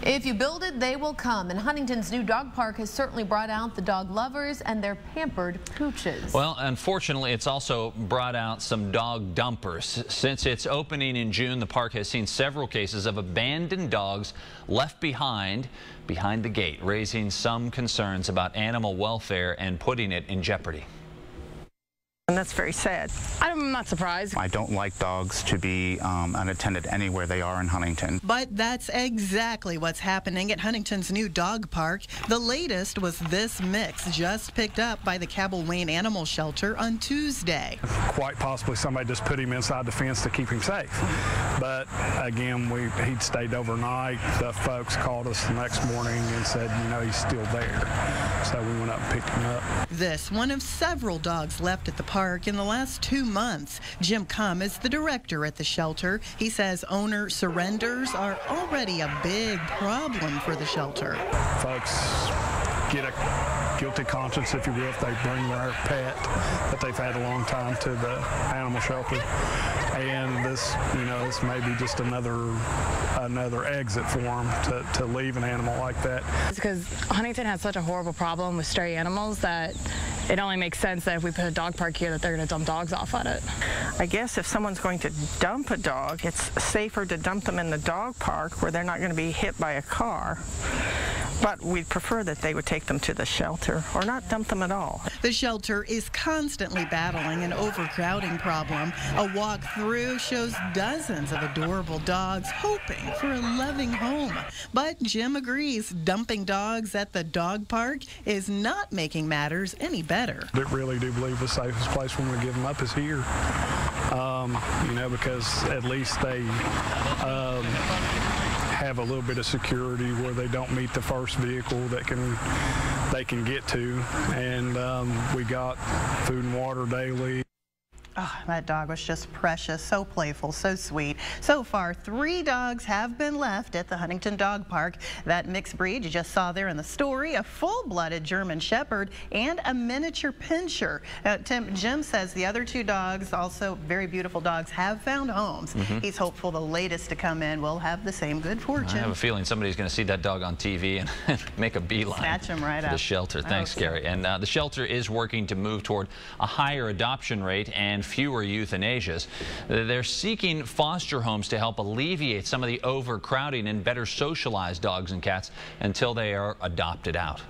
If you build it, they will come. And Huntington's new dog park has certainly brought out the dog lovers and their pampered pooches. Well, unfortunately, it's also brought out some dog dumpers. Since its opening in June, the park has seen several cases of abandoned dogs left behind the gate, raising some concerns about animal welfare and putting it in jeopardy. And that's very sad. I'm not surprised. I don't like dogs to be unattended anywhere they are in Huntington. But that's exactly what's happening at Huntington's new dog park. The latest was this mix, just picked up by the Cabell Wayne Animal Shelter on Tuesday. Quite possibly somebody just put him inside the fence to keep him safe. But again, he'd stayed overnight. The folks called us the next morning and said, you know, he's still there. So we went up and picked him up. This, one of several dogs left at the park in the last 2 months. Jim Cum is the director at the shelter. He says owner surrenders are already a big problem for the shelter. Folks get a guilty conscience, if you will, if they bring their pet that they've had a long time to the animal shelter. And this, you know, this may be just another exit for them to leave an animal like that. It's because Huntington has such a horrible problem with stray animals that it only makes sense that if we put a dog park here that they're going to dump dogs off on it. I guess if someone's going to dump a dog, it's safer to dump them in the dog park where they're not going to be hit by a car. But we'd prefer that they would take them to the shelter or not dump them at all. The shelter is constantly battling an overcrowding problem. A walk through shows dozens of adorable dogs hoping for a loving home. But Jim agrees dumping dogs at the dog park is not making matters any better. I really do believe the safest place when we give them up is here. You know, because at least they have a little bit of security where they don't meet the first vehicle that they can get to, and we got food and water daily. Oh, that dog was just precious, so playful, so sweet. So far, 3 dogs have been left at the Huntington Dog Park. That mixed breed you just saw there in the story, a full-blooded German Shepherd and a miniature pinscher. Jim says the other 2 dogs, also very beautiful dogs, have found homes. He's hopeful the latest to come in will have the same good fortune. I have a feeling somebody's going to see that dog on TV and make a beeline. Snatch him right to up. The shelter. Thanks, Gary. And the shelter is working to move toward a higher adoption rate and fewer euthanasias. They're seeking foster homes to help alleviate some of the overcrowding and better socialize dogs and cats until they are adopted out.